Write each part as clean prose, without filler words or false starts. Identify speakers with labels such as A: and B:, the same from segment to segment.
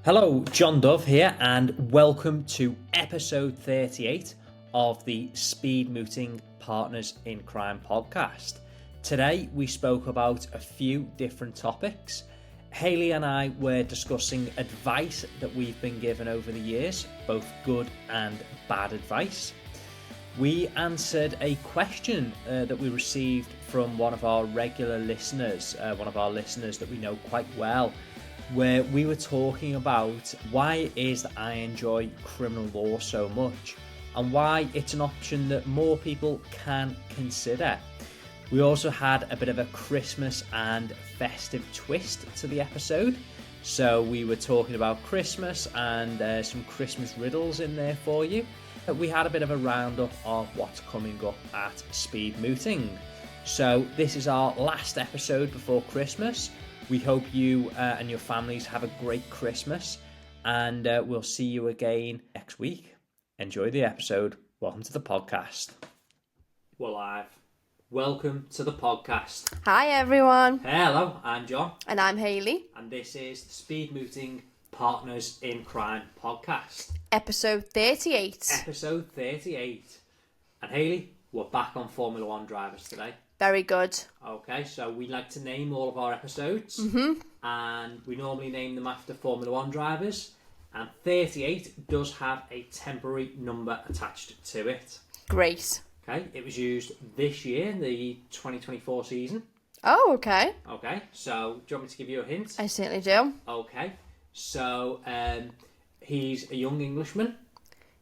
A: Hello, John Dove here, and welcome to episode 38 of the Speed Mooting Partners in Crime podcast. Today we spoke about a few different topics. Hayley and I were discussing advice that we've been given over the years, both good and bad advice. We answered a question that we received from one of our regular listeners, one of our listeners that we know quite well, where we were talking about why it is that I enjoy criminal law so much and why it's an option that more people can consider. We also had a bit of a Christmas and festive twist to the episode. So we were talking about Christmas and some Christmas riddles in there for you. We had a bit of a roundup of what's coming up at Speed Mooting. So this is our last episode before Christmas. We hope you and your families have a great Christmas, and we'll see you again next week. Enjoy the episode. Welcome to the podcast. We're live. Welcome to the podcast.
B: Hi everyone.
A: Hello, I'm John.
B: And I'm Hayley.
A: And this is the Speed Mooting Partners in Crime podcast.
B: Episode 38.
A: Episode 38. And Hayley, we're back on Formula One drivers today.
B: Very good.
A: Okay, so we like to name all of our episodes, and we normally name them after Formula One drivers, and 38 does have a temporary number attached to it.
B: Great.
A: Okay, it was used this year in the 2024 season.
B: Oh, okay.
A: Okay, so do you want me to give you a hint?
B: I certainly do.
A: Okay, so he's a young Englishman.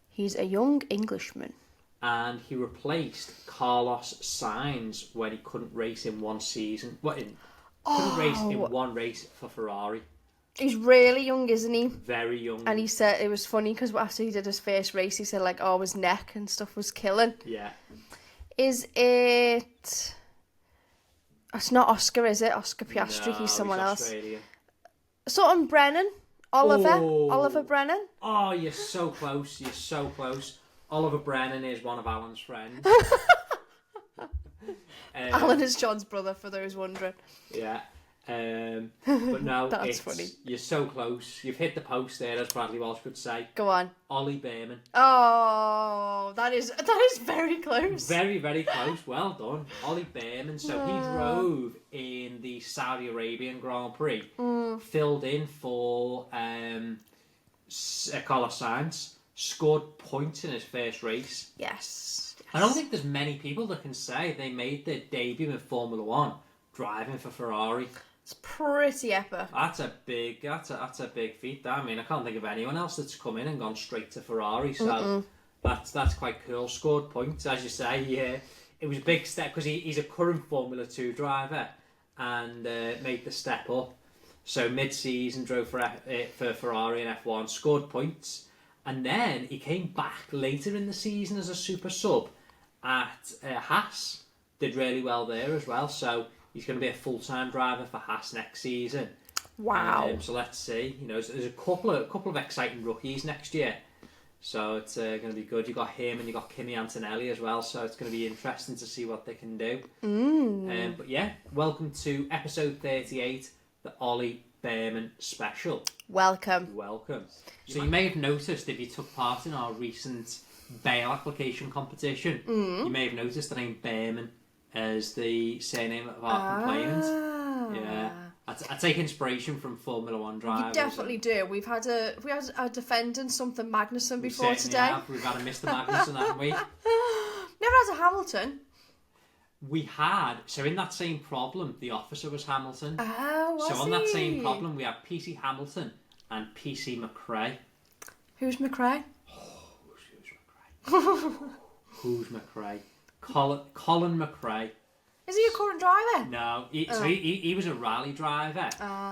B: He's a young Englishman.
A: And he replaced Carlos Sainz when he couldn't race in one season. Couldn't race in one race for Ferrari.
B: He's really young, isn't he?
A: Very young.
B: And he said it was funny because after he did his first race, he said like, "Oh, his neck and stuff was killing."
A: Yeah.
B: Is it? It's not Oscar, is it? Oscar Piastri.
A: No,
B: he's someone
A: he's
B: else.
A: Australia.
B: Something Brennan. Oliver Brennan.
A: Oh, you're so close. You're so close. Oliver Brennan is one of Alan's friends.
B: Alan is John's brother, for those wondering.
A: Yeah. But no,
B: That's funny.
A: You're so close. You've hit the post there, as Bradley Walsh would say.
B: Go on.
A: Ollie Behrman.
B: Oh, that is very close.
A: Very, very close. Well done. Ollie Behrman. So he drove in the Saudi Arabian Grand Prix. Filled in for Carlos Sainz. Scored points in his first race.
B: Yes.
A: I don't think there's many people that can say they made their debut in Formula One driving for Ferrari.
B: It's pretty epic.
A: That's a big feat. I mean, I can't think of anyone else that's come in and gone straight to Ferrari. So that's quite cool. Scored points, as you say. Yeah, it was a big step because he's a current Formula 2 driver and made the step up. So mid-season drove for Ferrari in F1, scored points. And then he came back later in the season as a super sub at Haas. Did really well there as well. So he's going to be a full-time driver for Haas next season.
B: Wow.
A: So let's see. You know, there's a couple of exciting rookies next year. So it's going to be good. You've got him and you've got Kimi Antonelli as well. So it's going to be interesting to see what they can do. But yeah, welcome to episode 38, the Ollie Behrman special.
B: Welcome.
A: So you may have noticed if you took part in our recent bail application competition, you may have noticed the name Behrman as the surname of our complainant. Yeah, I take inspiration from Formula One drivers.
B: You definitely do. We had a defendant, something Magnussen before today.
A: We've had a Mr. Magnussen, haven't we?
B: Never had a Hamilton.
A: We had, so in that same problem, the officer was Hamilton.
B: Oh, was
A: So on
B: he?
A: that same problem, we had PC Hamilton and PC McRae.
B: Who's McRae?
A: Who's McRae? Colin McRae.
B: Is he a current driver?
A: No, so he was a rally driver.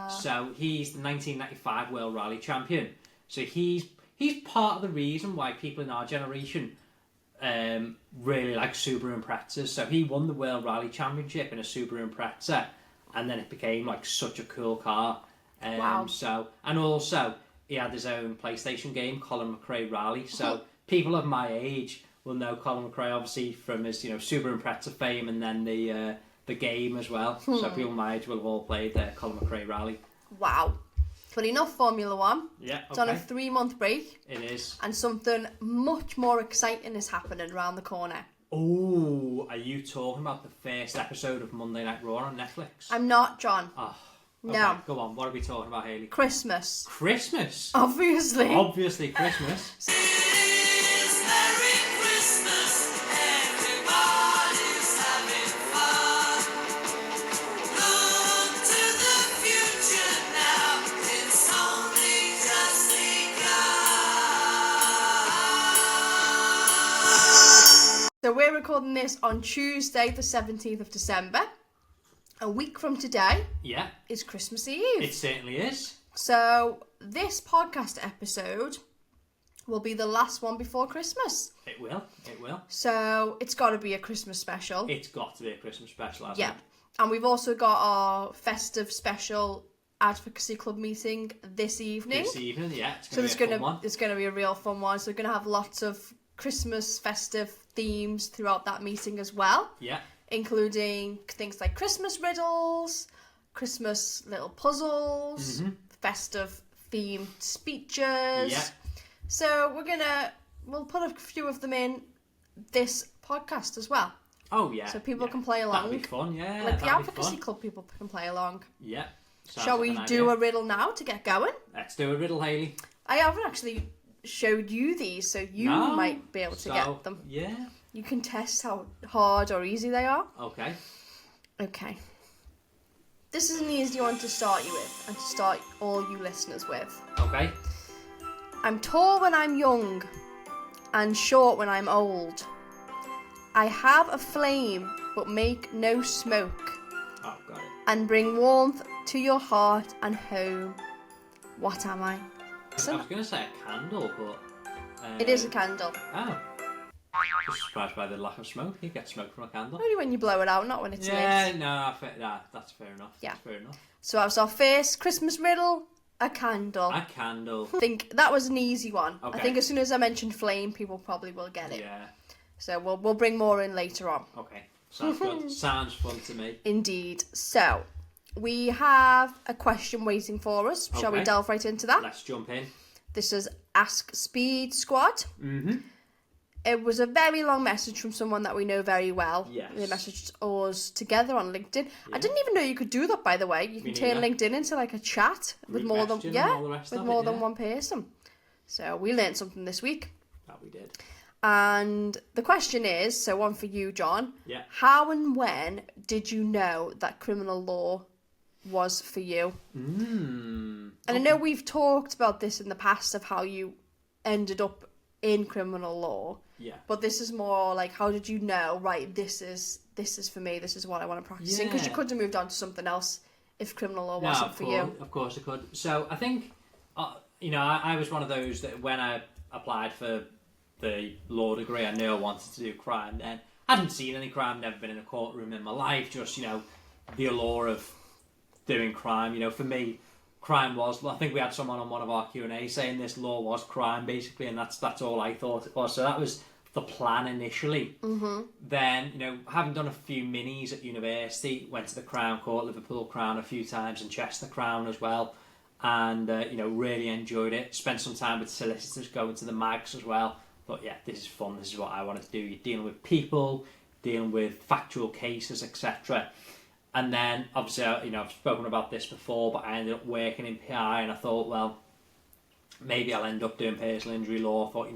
A: So he's the 1995 World Rally Champion. So he's part of the reason why people in our generation really like Subaru Imprezas. So he won the World Rally Championship in a Subaru Impreza, and then it became like such a cool car.
B: Wow.
A: So, and also he had his own PlayStation game, Colin McRae Rally. So people of my age will know Colin McRae obviously from his Subaru Impreza fame, and then the game as well. So people my age will have all played Colin McRae Rally.
B: Wow. But enough Formula One.
A: Yeah, okay.
B: It's on a 3-month break.
A: It is.
B: And something much more exciting is happening around the corner.
A: Oh, are you talking about the first episode of Monday Night Raw on Netflix?
B: I'm not, John.
A: Oh, okay.
B: No.
A: Go on, what are we talking about, Hayley?
B: Christmas.
A: Christmas?
B: Obviously.
A: Obviously Christmas.
B: So we're recording this on Tuesday, the 17th of December. A week from today
A: Yeah.
B: is Christmas Eve.
A: It certainly is.
B: So this podcast episode will be the last one before Christmas.
A: It will. It will.
B: So it's got to be a Christmas special.
A: It's got to be a Christmas special, hasn't
B: Yeah.
A: it?
B: And we've also got our festive special advocacy club meeting this evening.
A: This evening, yeah. It's
B: So
A: going to be a fun one.
B: it's going to be a real fun one. So we're going to have lots of Christmas festive themes throughout that meeting as well.
A: Yeah.
B: Including things like Christmas riddles, Christmas little puzzles, festive themed speeches.
A: Yeah.
B: So we'll put a few of them in this podcast as well.
A: Oh, yeah.
B: So people
A: yeah.
B: can play along.
A: That'd be fun, yeah.
B: Like the
A: that'd be
B: advocacy
A: fun.
B: club people can play along.
A: Yeah. Sounds
B: Shall
A: like
B: we
A: an
B: do
A: idea.
B: a riddle now to get going?
A: Let's do a riddle, Hayley.
B: I haven't actually showed you these, so you
A: No.
B: might be able to get them.
A: Yeah.
B: You can test how hard or easy they are.
A: Okay.
B: Okay. This is an easy one to start you with, and to start all you listeners with.
A: Okay.
B: I'm tall when I'm young, and short when I'm old. I have a flame, but make no smoke,
A: Oh, got it.
B: and bring warmth to your heart and home. What am I?
A: I was going to say a candle, but...
B: It is a candle.
A: Oh. Just surprised by the lack of smoke. You get smoke from a candle.
B: Only when you blow it out, not when it's lit.
A: That's fair enough.
B: Yeah.
A: That's fair enough.
B: So that was our first Christmas riddle, a candle.
A: A candle.
B: I think that was an easy one.
A: Okay.
B: I think as soon as I mentioned flame, people probably will get it.
A: Yeah.
B: So we'll bring more in later on.
A: Okay. Sounds good. Sounds fun to me.
B: Indeed. So we have a question waiting for us. Shall we
A: Okay.
B: delve right into that?
A: Let's jump in.
B: This is Ask Speed Squad.
A: Mm-hmm.
B: It was a very long message from someone that we know very well.
A: Yes.
B: They messaged us together on LinkedIn.
A: Yeah.
B: I didn't even know you could do that, by the way. You can
A: Me
B: turn
A: neither.
B: LinkedIn into like a chat with more than
A: Question and all the rest
B: with
A: of
B: more
A: it,
B: than
A: yeah.
B: one person. So we learned something this week.
A: That we did.
B: And the question is, so one for you, John.
A: Yeah.
B: How and when did you know that criminal law was for you? And I know we've talked about this in the past of how you ended up in criminal law.
A: Yeah.
B: But this is more like, how did you know, right, this is for me, this is what I want to practice in? Because you
A: Yeah.
B: could have moved on to something else if criminal law wasn't for you.
A: Of course it could. So I think, I was one of those that when I applied for the law degree, I knew I wanted to do crime then. I hadn't seen any crime, never been in a courtroom in my life, just, the allure of doing crime. For me, crime was, I think we had someone on one of our Q&A saying this law was crime, basically, and that's all I thought it was. So that was the plan initially. Mm-hmm. Then, having done a few minis at university, went to the Crown Court, Liverpool Crown a few times, and Chester Crown as well, and, really enjoyed it. Spent some time with solicitors, going to the mags as well. Thought, yeah, this is fun, this is what I wanted to do. You're dealing with people, dealing with factual cases, etc. And then, obviously, I've spoken about this before, but I ended up working in PI, and I thought, well, maybe I'll end up doing personal injury law. I thought,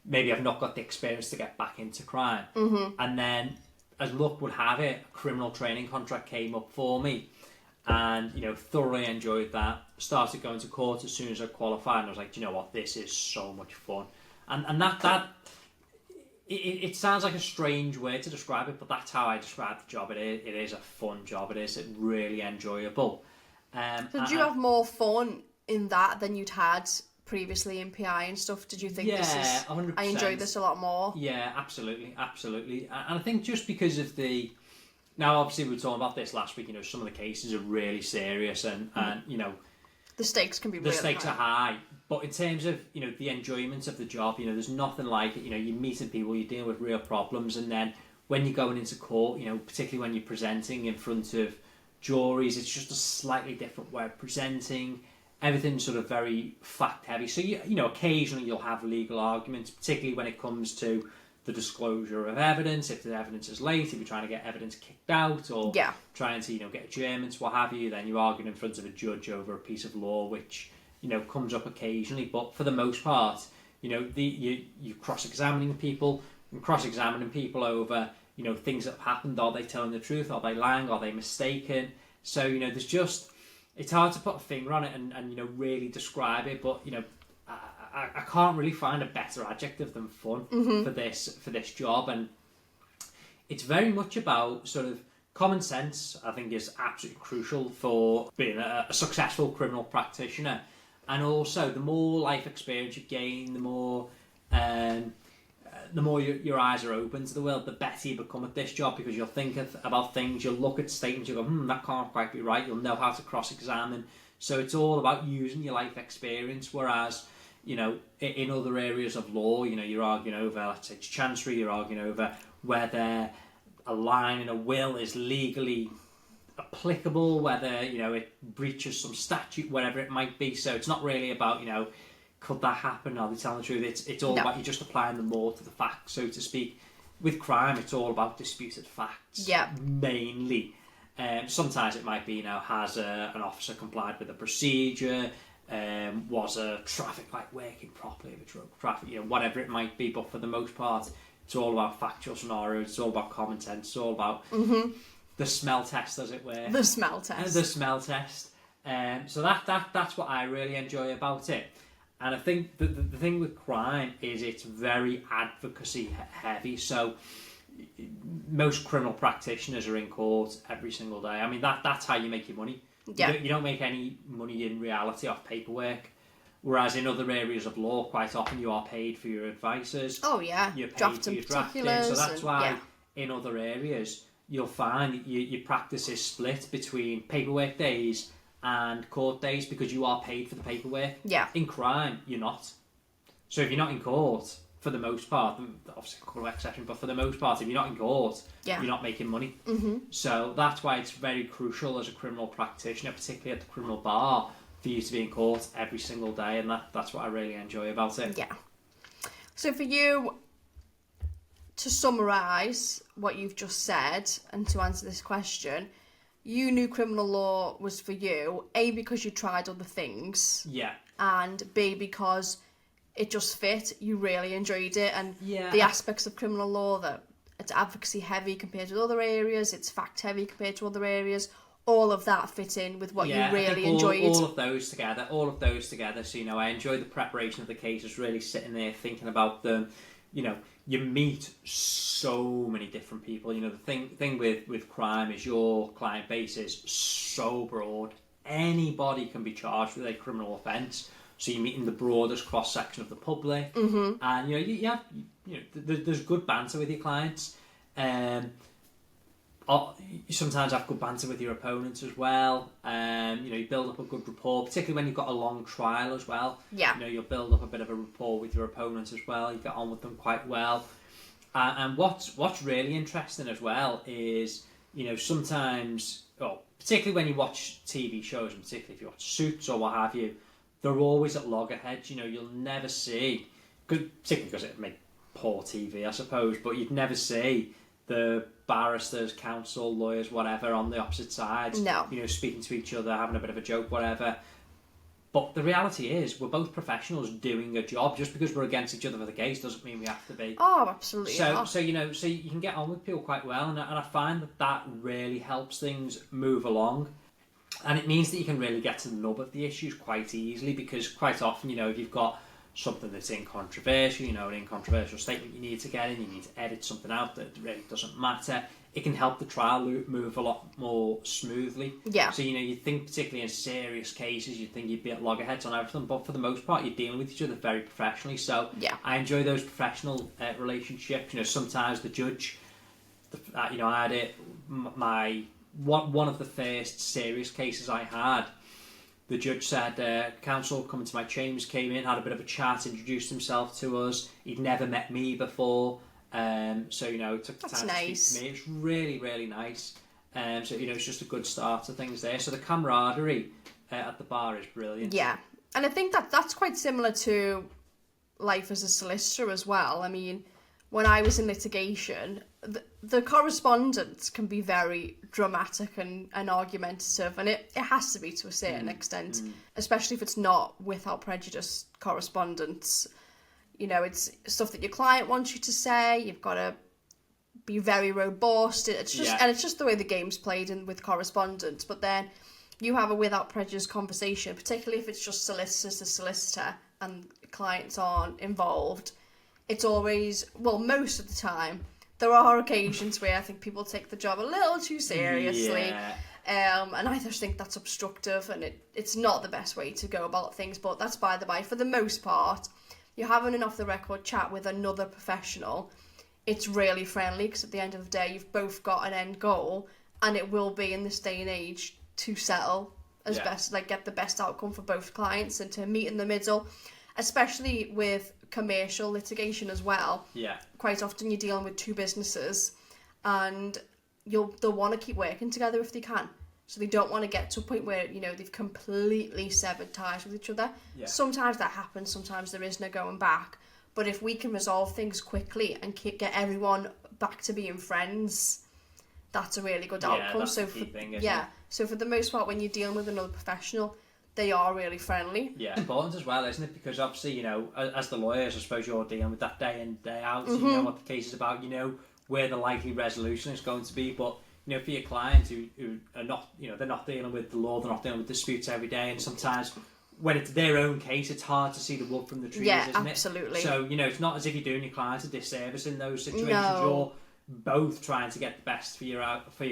A: maybe I've not got the experience to get back into crime. Mm-hmm. And then, as luck would have it, a criminal training contract came up for me, and, thoroughly enjoyed that. Started going to court as soon as I qualified, and I was like, do you know what, this is so much fun. And it sounds like a strange way to describe it, but that's how I describe the job. It is a fun job. It is really enjoyable.
B: So did you have more fun in that than you'd had previously in PI and stuff? Did you think this is...
A: 100%.
B: I enjoyed this a lot more?
A: Yeah, absolutely. And I think just because of the... Now, obviously, we were talking about this last week, some of the cases are really serious and
B: The stakes can be
A: the
B: really
A: stakes
B: high.
A: are high, but in terms of the enjoyment of the job, there's nothing like it. You're meeting people, you're dealing with real problems, and then when you're going into court, particularly when you're presenting in front of juries, it's just a slightly different way of presenting. everything's sort of very fact heavy. So occasionally you'll have legal arguments, particularly when it comes to the disclosure of evidence. If the evidence is late, if you're trying to get evidence kicked out, or trying to get adjournments, what have you, then you're arguing in front of a judge over a piece of law, which comes up occasionally. But for the most part, you're cross-examining people and cross-examining people over things that have happened. Are they telling the truth? Are they lying? Are they mistaken? So there's just, it's hard to put a finger on it and really describe it, but I can't really find a better adjective than fun for this job. And it's very much about sort of common sense. I think is absolutely crucial for being a successful criminal practitioner. And also, the more life experience you gain, the more your eyes are open to the world, the better you become at this job, because you'll think about things, you'll look at statements, you'll go, that can't quite be right. You'll know how to cross-examine. So it's all about using your life experience, whereas in other areas of law, you're arguing over, let's say, chancery, you're arguing over whether a line in a will is legally applicable, whether it breaches some statute, whatever it might be. So it's not really about could that happen, are they telling the truth? It's all about you just applying the law to the facts, so to speak. With crime, it's all about disputed facts, mainly. Sometimes it might be has an officer complied with a procedure, was a traffic light working properly with drug traffic, whatever it might be. But for the most part, it's all about factual scenarios, it's all about common sense, it's all about the smell test, as it were.
B: The smell test.
A: The smell test. So that's what I really enjoy about it. And I think the thing with crime is it's very advocacy heavy. So most criminal practitioners are in court every single day. I mean, that's how you make your money.
B: Yeah.
A: You don't make any money in reality off paperwork. Whereas in other areas of law, quite often you are paid for your advices.
B: Oh, yeah.
A: You're paid for your drafting. So that's why in other areas you'll find that your practice is split between paperwork days and court days, because you are paid for the paperwork.
B: Yeah.
A: In crime, you're not. So if you're not in court, for the most part, obviously a couple of exceptions, but for the most part, if you're not in court, you're not making money. So that's why it's very crucial as a criminal practitioner, particularly at the criminal bar, for you to be in court every single day, and that's what I really enjoy about it.
B: Yeah. So for you, to summarise what you've just said, and to answer this question, you knew criminal law was for you, A, because you tried other things.
A: Yeah.
B: And B, because it just fit, you really enjoyed it, and the aspects of criminal law, that it's advocacy heavy compared with other areas, it's fact heavy compared to other areas, all of that fit in with what you really enjoyed.
A: All of those together. So, I enjoyed the preparation of the cases, really sitting there thinking about them. You meet so many different people. The thing with crime is your client base is so broad. Anybody can be charged with a criminal offence. So you're meeting the broadest cross section of the public, and there's good banter with your clients. You sometimes have good banter with your opponents as well. You build up a good rapport, particularly when you've got a long trial as well.
B: Yeah.
A: You'll build up a bit of a rapport with your opponents as well. You get on with them quite well. And what's really interesting as well is, sometimes, particularly when you watch TV shows, and particularly if you watch Suits or what have you, they're always at loggerheads. You'll never see, particularly because it make poor TV, I suppose, but you'd never see the barristers, counsel, lawyers, whatever, on the opposite sides.
B: No.
A: Speaking to each other, having a bit of a joke, whatever. But the reality is, we're both professionals doing a job. Just because we're against each other for the case doesn't mean we have to be.
B: Oh, absolutely.
A: So you can get on with people quite well, and I find that really helps things move along. And it means that you can really get to the nub of the issues quite easily, because quite often, if you've got something that's incontroversial, an incontroversial statement you need to get in, you need to edit something out that really doesn't matter, it can help the trial move a lot more smoothly.
B: Yeah.
A: So, you think particularly in serious cases, you'd think you'd be at loggerheads on everything, but for the most part, you're dealing with each other very professionally. So I enjoy those professional relationships. Sometimes the judge, I had it, one of the first serious cases I had, the judge said, counsel come into my chambers, came in, had a bit of a chat, introduced himself to us. He'd never met me before. So, took the time to speak to me. It's really, really nice. So, it's just a good start to things there. So the camaraderie at the bar is brilliant.
B: Yeah, and I think that's quite similar to life as a solicitor as well. I mean, when I was in litigation, the correspondence can be very dramatic and argumentative, and it has to be to a certain extent, especially if it's not without prejudice correspondence. You know, it's stuff that your client wants you to say. You've got to be very robust. It's just the way the game's played in with correspondence. But then you have a without prejudice conversation, particularly if it's just solicitor to solicitor and clients aren't involved. It's always, well, most of the time, there are occasions where I think people take the job a little too seriously.
A: Yeah.
B: And I just think that's obstructive, and it's not the best way to go about things, but that's by the by. For the most part, you're having an off-the-record chat with another professional. It's really friendly, because at the end of the day, you've both got an end goal, and it will be, in this day and age, to settle as best, like, get the best outcome for both clients and to meet in the middle, especially with commercial litigation as well.
A: Yeah.
B: Quite often you're dealing with two businesses, and they'll want to keep working together if they can. So they don't want to get to a point where, you know, they've completely severed ties with each other.
A: Yeah.
B: Sometimes that happens, sometimes there is no going back. But if we can resolve things quickly and get everyone back to being friends, that's a really good outcome.
A: That's the key thing, isn't it?
B: So for the most part, when you're dealing with another professional, they are really friendly.
A: Yeah, it's important as well, isn't it? Because obviously, you know, as the lawyers, I suppose you're dealing with that day in, day out. So you know what the case is about. You know where the likely resolution is going to be. But you know, for your clients who are not, you know, they're not dealing with the law, they're not dealing with disputes every day, and sometimes when it's their own case, it's hard to see the wood from the trees, isn't it?
B: Absolutely.
A: So you know, it's not as if you're doing your clients a disservice in those situations.
B: No.
A: You're both trying to get the best for your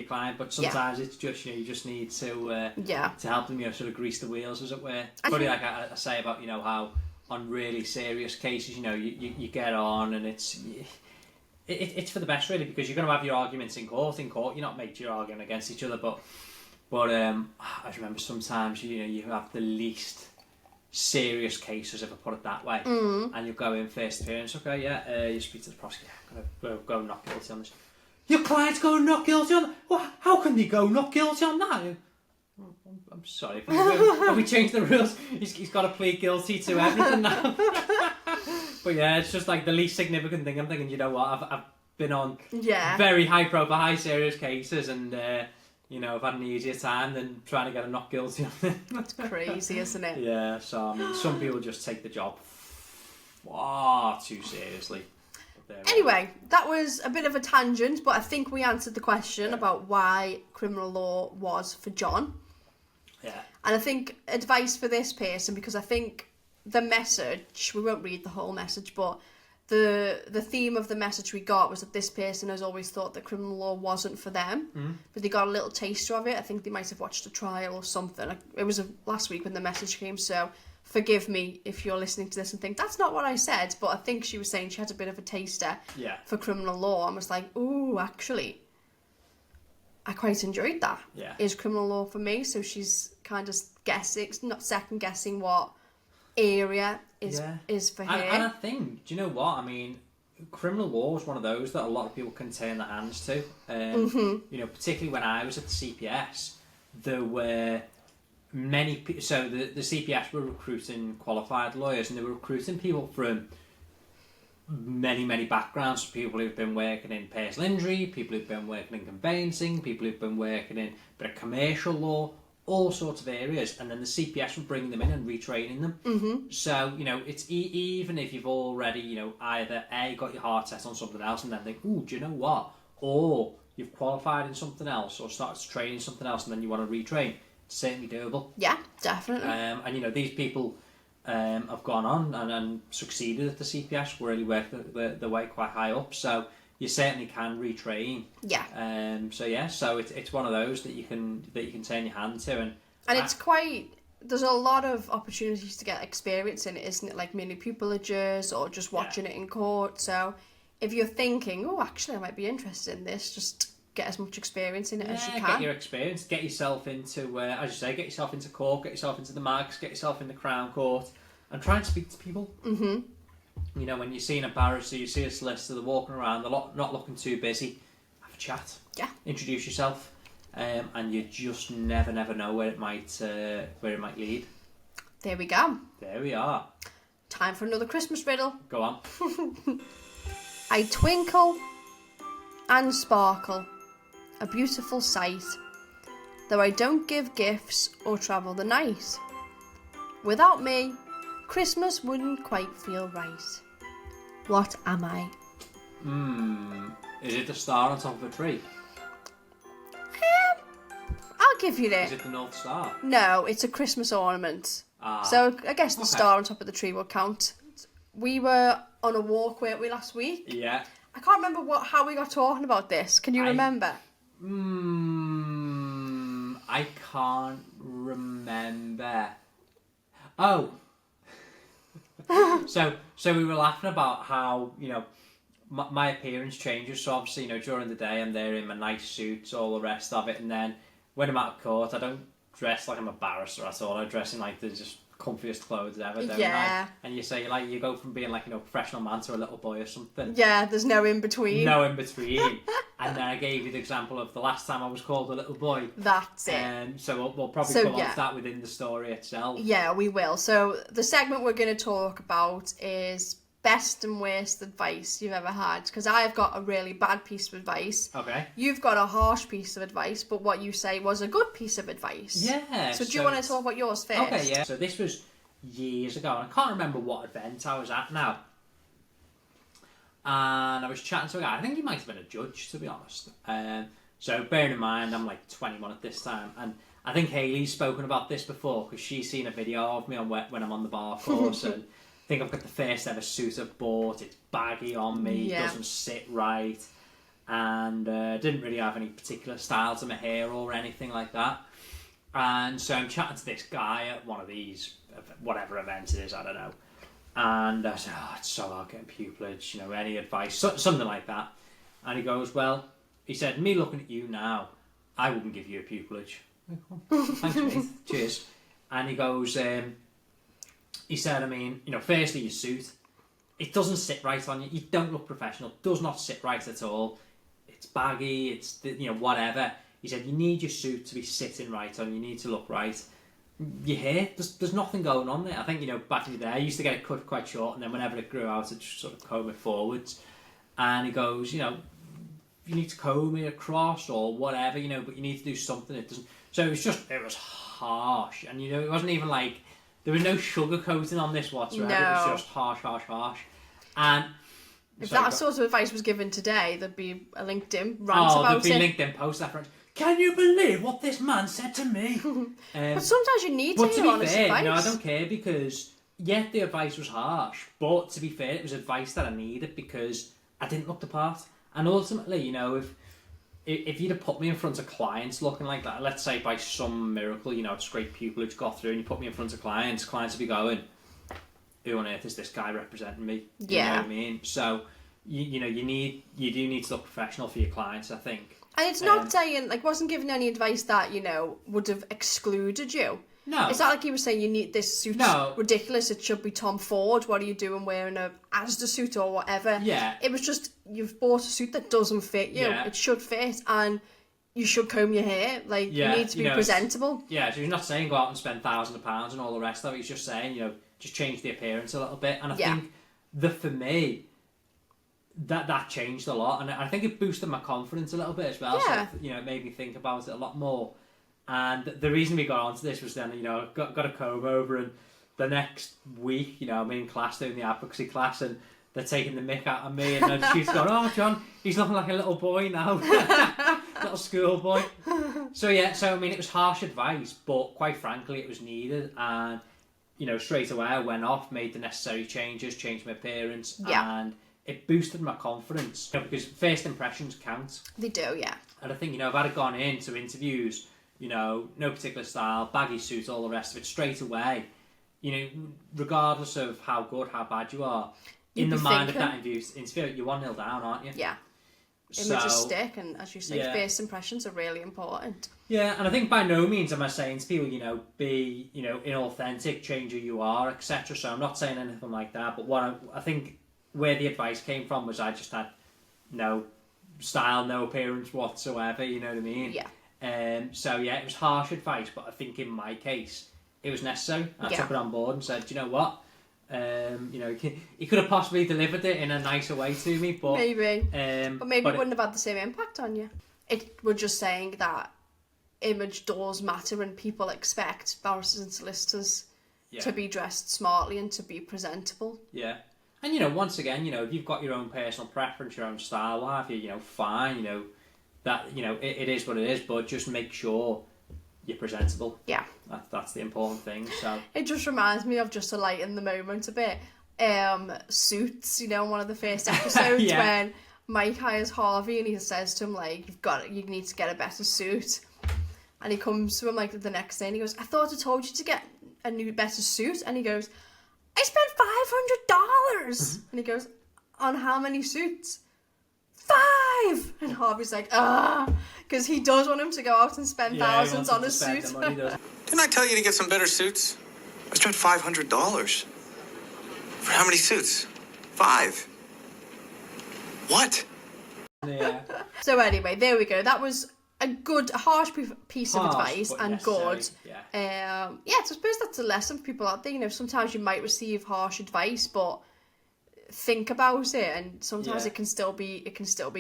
A: client, but sometimes it's just, you know, you just need to help them, you know, sort of grease the wheels, as it were. Funny, like I say about, you know, how on really serious cases, you know, you get on, and it's for the best, really, because you're going to have your arguments in court. You're not making your arguing against each other, but I remember sometimes, you know, you have the least serious cases, if I put it that way, and you go in first appearance, okay, you speak to the prosecutor, go not guilty on this. Your client's going not guilty on that? Well, how can they go not guilty on that? I'm sorry, have we changed the rules? He's got to plead guilty to everything now. But yeah, it's just like the least significant thing. I'm thinking, you know what, I've been on very high profile, high serious cases, and you know, I've had an easier time than trying to get a not guilty on it.
B: That's crazy, isn't it?
A: Yeah, so I mean, some people just take the job far too seriously.
B: Anyway, that was a bit of a tangent, but I think we answered the question about why criminal law was for John.
A: Yeah.
B: And I think advice for this person, because I think the message, we won't read the whole message, but the theme of the message we got was that this person has always thought that criminal law wasn't for them, but they got a little taster of it. I think they might have watched a trial or something. It was last week when the message came, so forgive me if you're listening to this and think, that's not what I said, but I think she was saying she had a bit of a taster for criminal law and was like, ooh, actually, I quite enjoyed that.
A: Yeah.
B: Is criminal law for me? So she's kind of guessing, not second guessing what area is for her.
A: And I think, do you know what? I mean, criminal law is one of those that a lot of people can turn their hands to. You know, particularly when I was at the CPS, there were many people. So the CPS were recruiting qualified lawyers, and they were recruiting people from many backgrounds. People who've been working in personal injury, people who've been working in conveyancing, people who've been working in a bit of commercial law, all sorts of areas, and then the CPS would bring them in and retraining them. So, you know, it's even if you've already, you know, either A, got your heart set on something else and then think, ooh, do you know what? Or you've qualified in something else or started to train in something else and then you want to retrain, it's certainly doable.
B: Yeah, definitely.
A: And, you know, these people have gone on and succeeded at the CPS, really worked their way quite high up, so you certainly can retrain.
B: Yeah.
A: So it's one of those that you can turn your hand to, and
B: it's quite. There's a lot of opportunities to get experience in it, isn't it? Like mini pupilages or just watching it in court. So if you're thinking, oh, actually, I might be interested in this, just get as much experience in it as you can.
A: Get your experience. Get yourself into, as you say, get yourself into court. Get yourself into the mags. Get yourself in the Crown Court, and try and speak to people. You know, when you're seeing a barrister, you see a solicitor, they're walking around, they're not looking too busy, have a chat.
B: Yeah.
A: Introduce yourself. and you just never know where it might lead.
B: There we go.
A: There we are.
B: Time for another Christmas riddle.
A: Go on.
B: I twinkle and sparkle, a beautiful sight, though I don't give gifts or travel the night. Without me, Christmas wouldn't quite feel right. What am I?
A: Is it the star on top of a tree?
B: I'll give you this.
A: Is it the North Star?
B: No, it's a Christmas ornament. So I guess the star on top of the tree will count. We were on a walk, weren't we, last week?
A: Yeah.
B: I can't remember how we got talking about this. Can you remember?
A: I can't remember. Oh. So we were laughing about how, my appearance changes. So obviously, during the day I'm there in my nice suits, all the rest of it, and then when I'm out of court, I don't dress like I'm a barrister at all. I dress in like the just comfiest clothes ever, don't I? And you say you go from being like a professional man to a little boy or something.
B: Yeah, there's no in between.
A: No in between. And then I gave you the example of the last time I was called a little boy.
B: That's it.
A: So we'll probably come on to that within the story itself.
B: Yeah, we will. So the segment we're going to talk about is best and worst advice you've ever had. Because I've got a really bad piece of advice.
A: Okay.
B: You've got a harsh piece of advice, but what you say was a good piece of advice.
A: Yeah.
B: So do you want to talk about yours first?
A: Okay, yeah. So this was years ago, and I can't remember what event I was at now. And I was chatting to a guy. I think he might have been a judge, to be honest. So bearing in mind, I'm like 21 at this time, and I think Hayley's spoken about this before because she's seen a video of me on when I'm on the bar course, and I think I've got the first ever suit I've bought. It's baggy on me, doesn't sit right, and didn't really have any particular style to my hair or anything like that. And so I'm chatting to this guy at one of these, whatever event it is, I don't know. And I said, it's so hard getting pupillage, any advice, something like that. And he goes, well, he said, me looking at you now, I wouldn't give you a pupillage. Thanks, mate. Cheers. And he goes, he said, firstly, your suit, it doesn't sit right on you. You don't look professional. It does not sit right at all. It's baggy. It's, whatever. He said, you need your suit to be sitting right on. You need to look right. Your hair, there's nothing going on there. I think, back in the day, I used to get it cut quite short, and then whenever it grew out, I'd just sort of comb it forwards. And he goes, you need to comb it across or whatever, but you need to do something. It doesn't. So it was harsh. And, it wasn't even like, there was no sugarcoating on this whatsoever. No. It was just harsh. And
B: if that sort of advice was given today, there'd be a LinkedIn rant about it.
A: There'd be a LinkedIn post after it. Can you believe what this man said to me?
B: But sometimes you need to hear honest advice.
A: No, I don't care because, the advice was harsh, but to be fair, it was advice that I needed because I didn't look the part. And ultimately, if you'd have put me in front of clients looking like that, let's say by some miracle, it's great pupillage got through and you put me in front of clients would be going, who on earth is this guy representing me? You know what I mean? So, you do need to look professional for your clients, I think.
B: And it's not saying, wasn't giving any advice that, would have excluded you.
A: No.
B: It's not like he was saying you need this suit's ridiculous, it should be Tom Ford, what are you doing wearing a Asda suit or whatever.
A: Yeah.
B: It was just, you've bought a suit that doesn't fit you. Yeah. It should fit, and you should comb your hair. You need to be presentable.
A: Yeah, so he's not saying go out and spend thousands of pounds and all the rest of it. He's just saying, just change the appearance a little bit. And I think for me, that changed a lot, and I think it boosted my confidence a little bit as well.
B: Yeah.
A: So it made me think about it a lot more. And the reason we got onto this was then, got a comb over, and the next week, I'm in class doing the advocacy class, and they're taking the mick out of me, and then she's going, "Oh, John, he's looking like a little boy now, little schoolboy." So it was harsh advice, but quite frankly, it was needed, and straight away I went off, made the necessary changes, changed my appearance, and it boosted my confidence, because first impressions count.
B: They do, yeah.
A: And I think, if I'd have gone into interviews, no particular style, baggy suit, all the rest of it, straight away, regardless of how good, how bad you are, in the mind of that interview, you're 1-0 down, aren't you?
B: Yeah. Images stick, and as you say, first impressions are really important.
A: Yeah, and I think by no means am I saying to people, be, inauthentic, change who you are, etc. So I'm not saying anything like that, but what I think where the advice came from was I just had no style, no appearance whatsoever, you know what I mean?
B: Yeah.
A: So yeah, it was harsh advice, but I think in my case it was necessary. I
B: Yeah.
A: took it on board and said, "Do you know what? He could have possibly delivered it in a nicer way to me, but
B: maybe, but maybe
A: but
B: it wouldn't have had the same impact on you. We're just saying that image does matter, and people expect barristers and solicitors to be dressed smartly and to be presentable.
A: Yeah. And, once again, if you've got your own personal preference, your own style, what have you, fine, that, it is what it is, but just make sure you're presentable.
B: Yeah.
A: That's the important thing, so.
B: It just reminds me of, just to lighten the moment a bit, Suits, one of the first episodes when Mike hires Harvey and he says to him, like, you need to get a better suit. And he comes to him, like, the next day and he goes, I thought I told you to get a new, better suit. And he goes, I spent $500. And he goes, on how many suits? 5. And Harvey's like, because he does want him to go out and spend thousands on a suit.
C: Didn't I tell you to get some better suits? I spent $500. For how many suits? 5. What?
A: Yeah.
B: So anyway, there we go. That was a harsh piece of advice, and good.
A: Yeah.
B: I suppose that's a lesson for people out there. Sometimes you might receive harsh advice, but think about it, and sometimes it can still be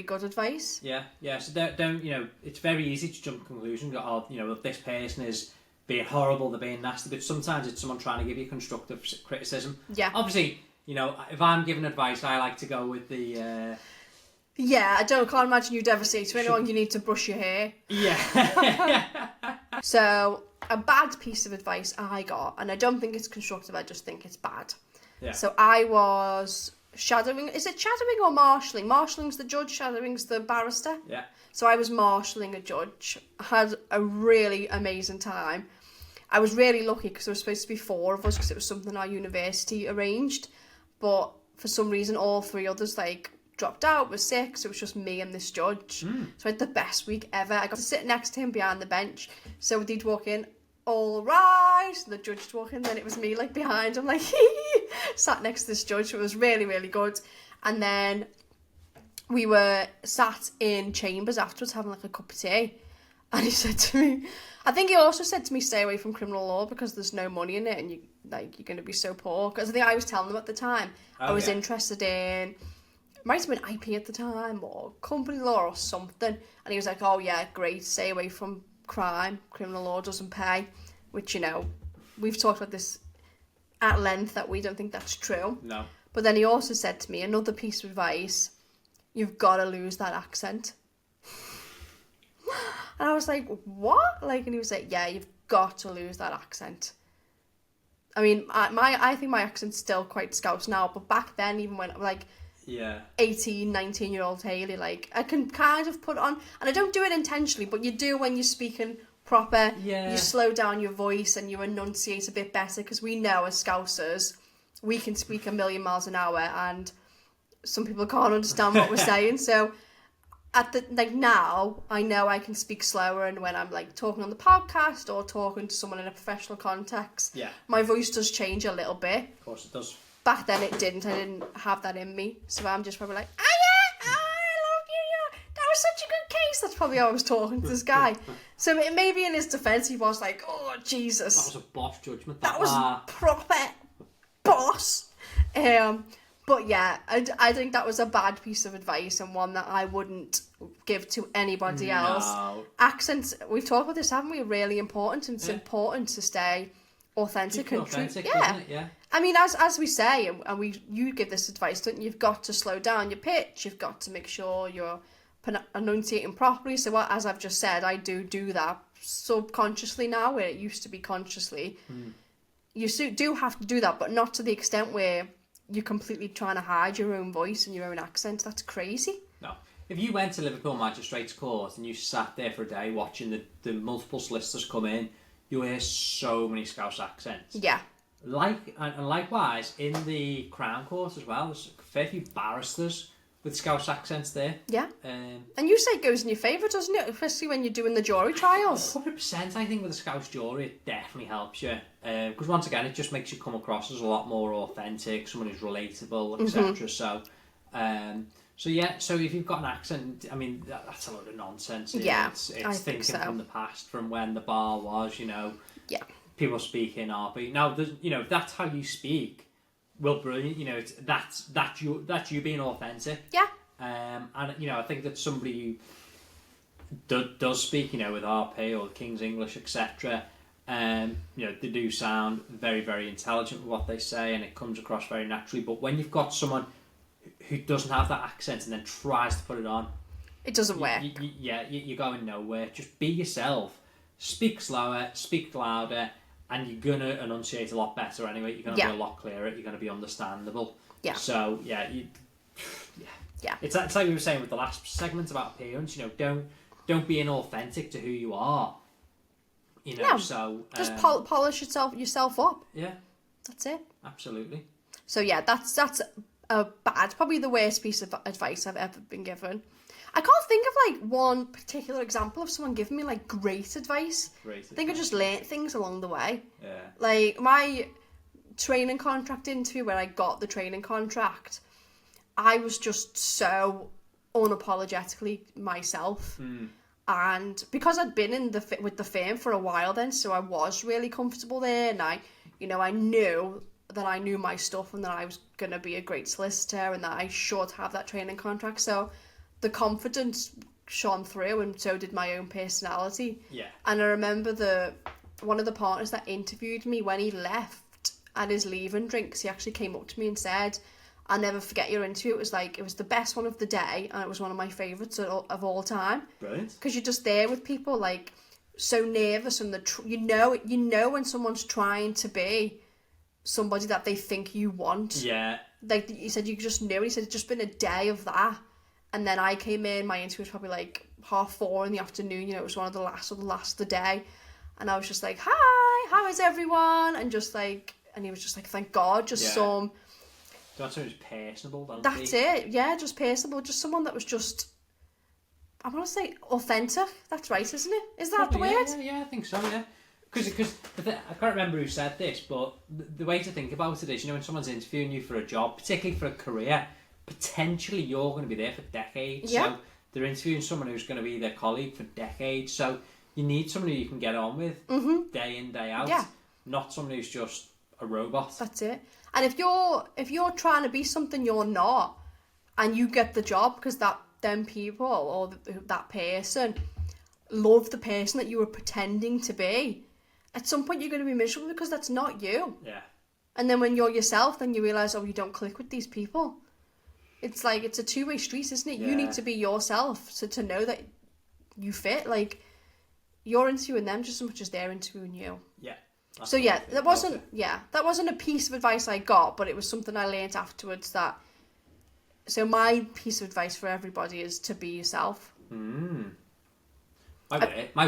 B: good advice.
A: Yeah. So don't it's very easy to jump to conclusions. If this person is being horrible, they're being nasty, but sometimes it's someone trying to give you constructive criticism.
B: Yeah.
A: Obviously, if I'm giving advice, I like to go with the.
B: Yeah, can't imagine you'd ever say to anyone you need to brush your hair.
A: Yeah.
B: So, a bad piece of advice I got, and I don't think it's constructive, I just think it's bad.
A: Yeah.
B: So I was shadowing, is it shadowing or marshalling? Marshalling's the judge, shadowing's the barrister.
A: Yeah.
B: So I was marshalling a judge. I had a really amazing time. I was really lucky because there was supposed to be 4 of us because it was something our university arranged. But for some reason, all 3 others, dropped out, was sick, so it was just me and this judge. So I had the best week ever. I got to sit next to him behind the bench. So they'd walk in, all right, and the judge would walk in, then it was me behind him, sat next to this judge. So it was really, really good. And then we were sat in chambers afterwards having a cup of tea, and he said to me, I think he also said to me, stay away from criminal law because there's no money in it and you're going to be so poor. Because I think I was telling them at the time I was interested in, might have been IP at the time or company law or something, and he was like, oh yeah, great, stay away from crime, criminal law doesn't pay, which we've talked about this at length that we don't think that's true.
A: No.
B: But then he also said to me, another piece of advice, you've got to lose that accent. And I was like, what? And he was like, yeah, you've got to lose that accent. I mean, I think my accent's still quite Scouse now, but back then, even when 18, 19-year-old Hayley, I can kind of put on, and I don't do it intentionally, but you do when you're speaking proper.
A: Yeah.
B: You slow down your voice and you enunciate a bit better, because we know as Scousers, we can speak a million miles an hour, and some people can't understand what we're saying. So now I know I can speak slower, and when I'm talking on the podcast or talking to someone in a professional context, my voice does change a little bit.
A: Of course it does.
B: Back then it didn't. I didn't have that in me. So I'm just probably I love you. That was such a good case. That's probably how I was talking to this guy. So maybe in his defence he was like, oh, Jesus.
A: That was a boss judgment.
B: That was proper boss. But yeah, I think that was a bad piece of advice and one that I wouldn't give to anybody else. Accents, we've talked about this, haven't we? Really important, and it's important to stay authentic and true.
A: Yeah.
B: I mean, as we say, and you give this advice, don't you? You've got to slow down your pitch. You've got to make sure you're enunciating properly. So as I've just said, I do that subconsciously now, where it used to be consciously. You do have to do that, but not to the extent where you're completely trying to hide your own voice and your own accent. That's crazy.
A: No. If you went to Liverpool Magistrates Court and you sat there for a day watching the multiple solicitors come in, you hear so many Scouse accents.
B: Yeah.
A: And likewise, in the Crown Court as well, there's a fair few barristers with Scouse accents there.
B: Yeah. And you say it goes in your favour, doesn't it? Especially when you're doing the jury trials.
A: 100%, I think with a Scouse jury, it definitely helps you. Because once again, it just makes you come across as a lot more authentic, someone who's relatable, etc. So, So yeah, so if you've got an accent, I mean, that's a load of nonsense.
B: Yeah,
A: it's
B: I think
A: thinking
B: so.
A: from the past, from when the bar was,
B: Yeah.
A: people speak in RP. Now, if that's how you speak, well, brilliant. That's you being authentic.
B: Yeah.
A: And I think that somebody who does speak, with RP or King's English, etc. They do sound very, very intelligent with what they say, and it comes across very naturally. But when you've got someone who doesn't have that accent and then tries to put it on,
B: it doesn't work.
A: You're going nowhere. Just be yourself. Speak slower, speak louder, and you're going to enunciate a lot better anyway. You're going to be a lot clearer. You're going to be understandable.
B: Yeah.
A: So,
B: Yeah.
A: It's like we were saying with the last segment about appearance. Don't be inauthentic to who you are. So...
B: just polish yourself up.
A: Yeah.
B: That's it.
A: Absolutely.
B: So yeah, that's probably the worst piece of advice I've ever been given. I can't think of one particular example of someone giving me great advice. I think I just learnt things along the way.
A: Yeah.
B: My training contract interview, where I got the training contract, I was just so unapologetically myself. And because I'd been with the firm for a while then, so I was really comfortable there, and I knew that I knew my stuff and that I was going to be a great solicitor and that I should have that training contract. So the confidence shone through, and so did my own personality.
A: Yeah.
B: And I remember one of the partners that interviewed me, when he left at his leaving drinks, he actually came up to me and said, "I'll never forget your interview. It was the best one of the day, and it was one of my favourites of all time."
A: Brilliant.
B: Because you're just there with people so nervous, and you know when someone's trying to be somebody that they think you want.
A: Yeah.
B: He said, you just knew. He said it's just been a day of that, and then I came in. My interview was probably 4:30 in the afternoon. It was one of the last of the day, and I was just like, "Hi, how is everyone?" And just and he was just like, "Thank God, just some."
A: That's someone who's personable, don't
B: That's it. Yeah, just personable. Just someone that was just, I want to say, authentic. That's right, isn't it? Is that
A: Probably,
B: the word?
A: Yeah, I think so. Yeah. Because I can't remember who said this, but the way to think about it is, when someone's interviewing you for a job, particularly for a career, potentially you're going to be there for decades.
B: Yeah.
A: So they're interviewing someone who's going to be their colleague for decades. So you need someone who you can get on with day in, day out.
B: Yeah.
A: Not someone who's just a robot.
B: That's it. And if you're trying to be something you're not, and you get the job because them people or that person love the person that you were pretending to be, at some point you're going to be miserable because that's not you.
A: Yeah.
B: And then when you're yourself, then you realise, you don't click with these people. It's it's a two-way street, isn't it?
A: Yeah.
B: You need to be yourself to know that you fit. You're interviewing them just as much as they're interviewing you.
A: Yeah.
B: So yeah, that wasn't a piece of advice I got, but it was something I learnt afterwards. So my piece of advice for everybody is to be yourself.
A: My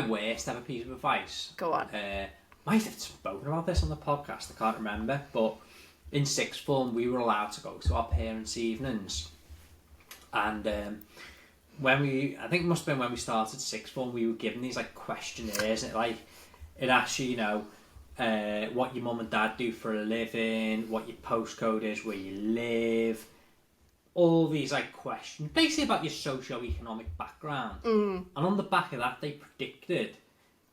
A: worst ever piece of advice.
B: Go on.
A: Might have spoken about this on the podcast, I can't remember, but in sixth form we were allowed to go to our parents' evenings, and I think it must have been when we started sixth form, we were given these questionnaires, and it asks you, what your mum and dad do for a living, what your postcode is, where you live, all these questions basically about your socio-economic background. And on the back of that they predicted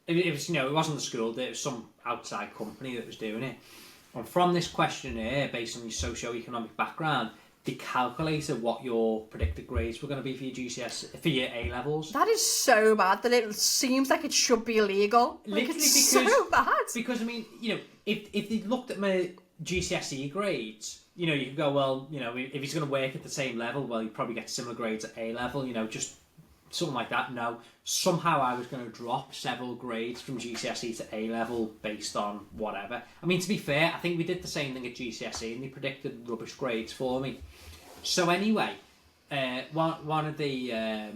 A: it was, it wasn't the school, it was some outside company that was doing it, and from this questionnaire, based on your socio-economic background, they calculated what your predicted grades were going to be for your GCSE, for your A levels.
B: That is so bad that it seems like it should be illegal.
A: Literally,
B: it's so bad.
A: Because if they looked at my GCSE grades, you could go, well, if he's going to work at the same level, well, he'd probably get similar grades at A level, just something like that. No, somehow I was going to drop several grades from GCSE to A level based on whatever. I mean, to be fair, I think we did the same thing at GCSE, and they predicted rubbish grades for me. So anyway, one of the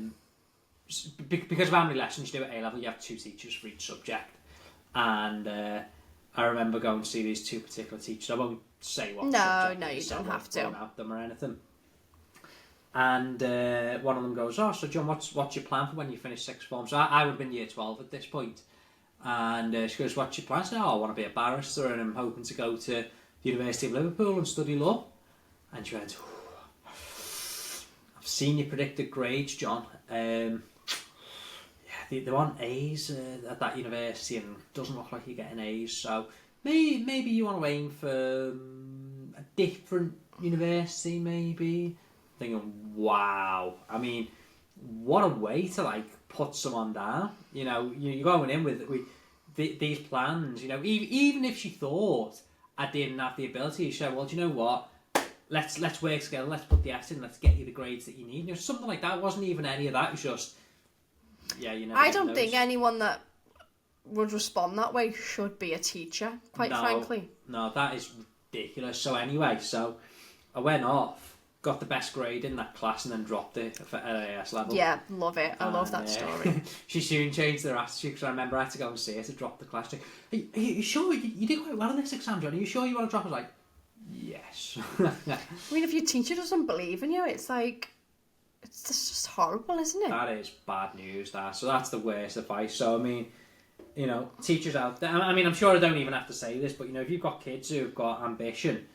A: because of how many lessons you do at A level, you have 2 teachers for each subject, and I remember going to see these 2 particular teachers. I won't say what.
B: No, you don't have to.
A: Out them or anything. And one of them goes, "Oh, so John, what's your plan for when you finish sixth form?" So I would have been year 12 at this point. And she goes, "What's your plan?" I said, "Oh, I want to be a barrister, and I'm hoping to go to the University of Liverpool and study law." And she went, I've seen your predicted grades, John. Yeah, they want A's at that university, and it doesn't look like you're getting A's. So maybe you want to aim for a different university, maybe. Thinking, wow. I mean, what a way to like put someone down. You know, you're going in with these plans. You know, even if she thought I didn't have the ability, she said, well, do you know what? Let's work together. Let's put the effort in. Let's get you the grades that you need. You know, something like that. It wasn't even any of that. It was just, yeah, you know.
B: I don't think anyone that would respond that way should be a teacher. Quite frankly.
A: No, that is ridiculous. So anyway, I went off, got the best grade in that class, and then dropped it for LAS level.
B: Yeah, love it. I love that story.
A: She soon changed her attitude because I remember I had to go and see her to drop the class. Are you sure you did quite well in this exam, John? Are you sure you want to drop? I was like, yes.
B: I mean, if your teacher doesn't believe in you, it's like, it's just horrible, isn't it?
A: That is bad news, that. So that's the worst advice. So, I mean, you know, teachers out there, I mean, I'm sure I don't even have to say this, but, you know, if you've got kids who've got ambition,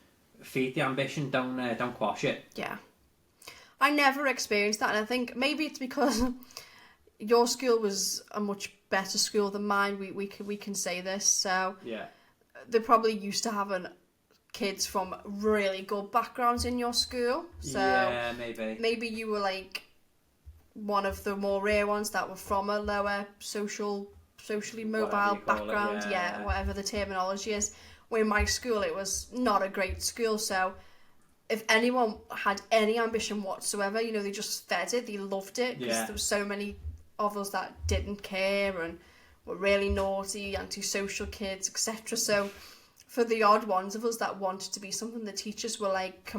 A: feed the ambition, don't quash it.
B: Yeah. I never experienced that, and I think maybe it's because your school was a much better school than mine. We can say this, so
A: yeah,
B: they're probably used to having kids from really good backgrounds in your school. So
A: yeah,
B: maybe you were like one of the more rare ones that were from a lower socially mobile background. Yeah, whatever the terminology is. Where in my school, it was not a great school, so if anyone had any ambition whatsoever, you know, they just fed it, they loved it, because there were so many of us that didn't care and were really naughty, antisocial kids, etc. So for the odd ones of us that wanted to be something, the teachers were like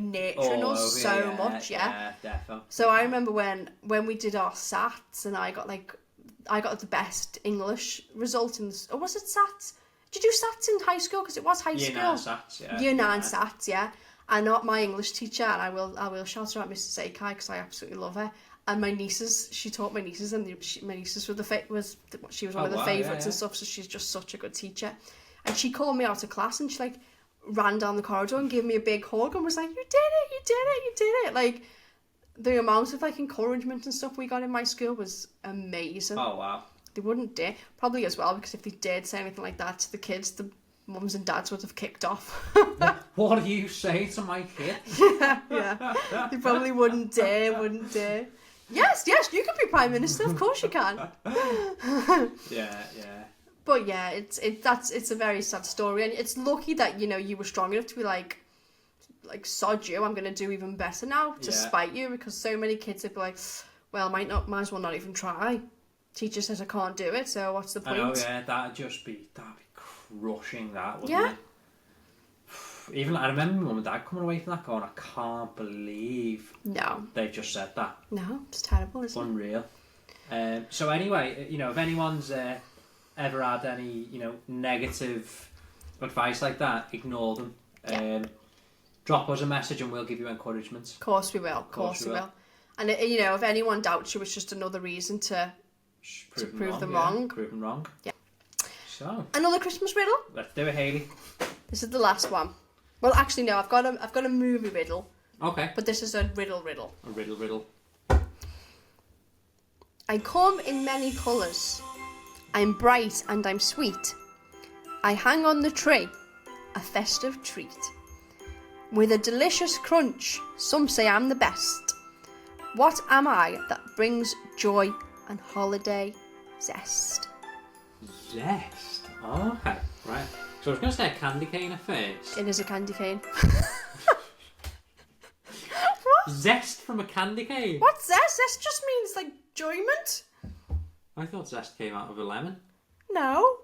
B: nurturing us so much.
A: Yeah, definitely.
B: So I remember when we did our SATs, and I got the best English result in or was it SATs? Did you do SATs in high school? Because it was high school. Year 9 SATs, yeah. And not my English teacher, and I will shout her out, Mrs. Sakai, because I absolutely love her. And my nieces, she taught my nieces, and my nieces were she was one of the favourites and stuff. So she's just such a good teacher. And she called me out of class, and she like ran down the corridor and gave me a big hug and was like, "You did it! You did it! You did it!" Like the amount of like encouragement and stuff we got in my school was amazing.
A: Oh wow.
B: They wouldn't dare, probably as well, because if they dared say anything like that to the kids, the mums and dads would have kicked off.
A: What do you say to my kid?
B: yeah. They probably wouldn't dare. Yes, you can be Prime Minister, of course you can.
A: yeah.
B: But yeah, it's a very sad story, and it's lucky that, you know, you were strong enough to be like sod you, I'm going to do even better now to spite you, because so many kids would be like, well, might as well not even try. Teacher says I can't do it, so what's the point?
A: I know, yeah, that'd be crushing, that, wouldn't it? Even I remember Mum and Dad coming away from that going, I can't believe they've just said that.
B: No, it's terrible, isn't it?
A: Unreal. So anyway, you know, if anyone's ever had any, you know, negative advice like that, ignore them. Drop us a message and we'll give you encouragement.
B: Of course we will. Of course we will. And you know, if anyone doubts you, it's just another reason to prove them wrong.
A: Prove them wrong. Yeah. So
B: another Christmas riddle.
A: Let's do it, Hayley.
B: This is the last one. Well, actually, no. I've got a movie riddle.
A: Okay.
B: But this is a riddle.
A: A riddle.
B: I come in many colours. I'm bright and I'm sweet. I hang on the tree, a festive treat. With a delicious crunch, some say I'm the best. What am I that brings joy and holiday zest?
A: Zest? Oh, okay, right. So I was going to say a candy cane at first.
B: It is a candy cane. What?
A: Zest from a candy cane?
B: What's zest? Zest just means like enjoyment.
A: I thought zest came out of a lemon.
B: No.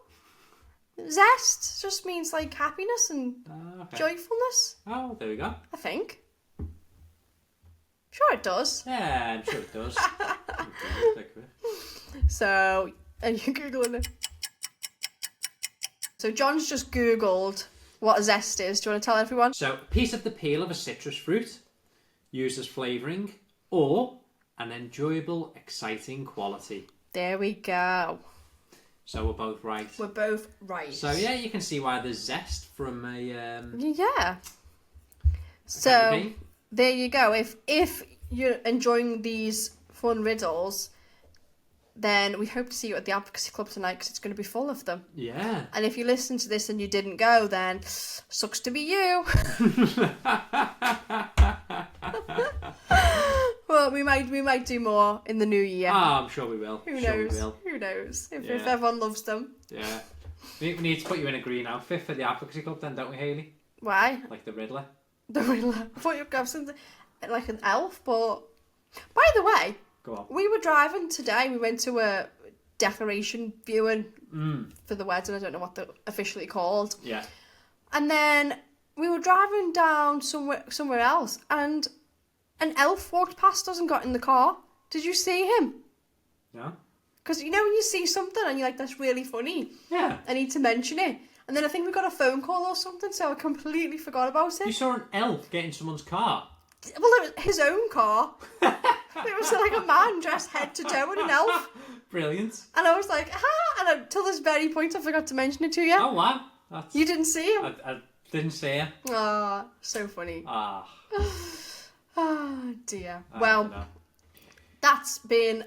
B: Zest just means like happiness and joyfulness.
A: Oh, there we go.
B: I think. Sure it does.
A: Yeah, I'm sure it does.
B: So, and you're Googling it. So John's just Googled what a zest is. Do you want to tell everyone?
A: So, a piece of the peel of a citrus fruit used as flavouring or an enjoyable, exciting quality.
B: There we go.
A: So we're both right.
B: We're both right.
A: So yeah, you can see why there's zest from a
B: yeah. So there you go. If you're enjoying these fun riddles, then we hope to see you at the Advocacy Club tonight because it's going to be full of them.
A: Yeah.
B: And if you listen to this and you didn't go, then sucks to be you. Well, we might do more in the new year.
A: I'm sure we will.
B: Who
A: Sure
B: knows?
A: we will.
B: Who knows? If
A: Yeah.
B: everyone loves them.
A: Yeah. We need to put you in a green outfit for the Advocacy Club then, don't we, Hayley?
B: Why?
A: Like the Riddler.
B: The Riddler. I thought you'd have something like an elf, but... By the way,
A: Go on.
B: we were driving today. We went to a decoration viewing for the wedding. I don't know what they're officially called.
A: Yeah.
B: And then we were driving down somewhere else, and an elf walked past us and got in the car. Did you see him?
A: No?
B: Because you know when you see something and you're like, that's really funny.
A: Yeah.
B: I need to mention it. And then I think we got a phone call or something, so I completely forgot about
A: You
B: it.
A: saw an elf get in someone's car?
B: Well, it was his own car. It was like a man dressed head to toe in an elf.
A: Brilliant.
B: And I was like, and until this very point I forgot to mention it to you.
A: Oh, wow. That's...
B: You didn't see him?
A: I didn't see her.
B: Ah, so funny.
A: Ah.
B: Oh, dear.
A: I
B: Well,
A: don't know.
B: that's been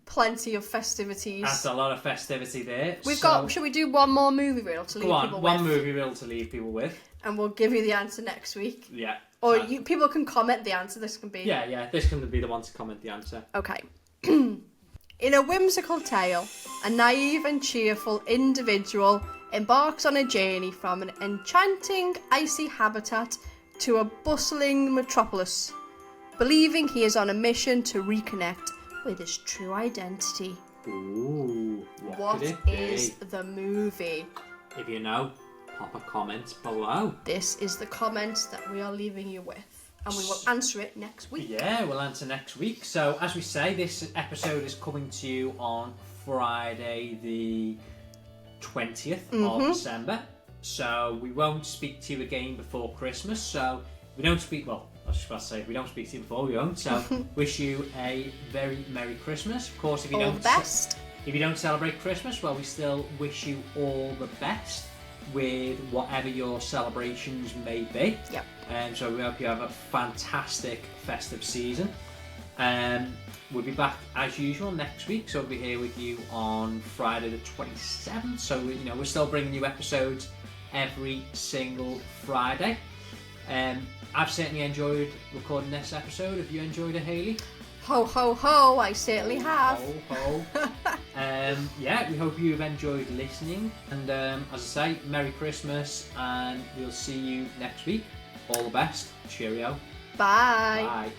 B: plenty of festivities.
A: That's a lot of festivity there.
B: We've got, should we do one more movie riddle to leave
A: Go on,
B: people
A: one
B: with?
A: movie riddle to leave people with.
B: And we'll give you the answer next week.
A: Yeah.
B: Or people can comment the answer, this can be.
A: Yeah, this can be the one to comment the answer.
B: Okay. In a whimsical tale, a naive and cheerful individual embarks on a journey from an enchanting icy habitat to a bustling metropolis, believing he is on a mission to reconnect with his true identity.
A: Ooh,
B: What
A: could it be?
B: is the movie?
A: If you know, pop a comment below.
B: This is the comment that we are leaving you with, and we will answer it next week.
A: Yeah, we'll answer next week. So, as we say, this episode is coming to you on Friday the 20th of December. So, we won't speak to you again before Christmas. So, we don't speak, well, I was just about to say, if we don't speak to you before, we won't. So, wish you a very Merry Christmas. Of course, if you
B: All
A: don't
B: the best.
A: If you don't celebrate Christmas, well, we still wish you all the best with whatever your celebrations may be.
B: Yep.
A: So we hope you have a fantastic festive season. We'll be back as usual next week, so we'll be here with you on Friday the 27th. So we're still bringing you episodes every single Friday. I've certainly enjoyed recording this episode. Have you enjoyed it, Hayley?
B: Ho, ho, ho, I certainly have.
A: Ho, ho. Yeah, we hope you've enjoyed listening. And as I say, Merry Christmas, and we'll see you next week. All the best. Cheerio.
B: Bye.
A: Bye.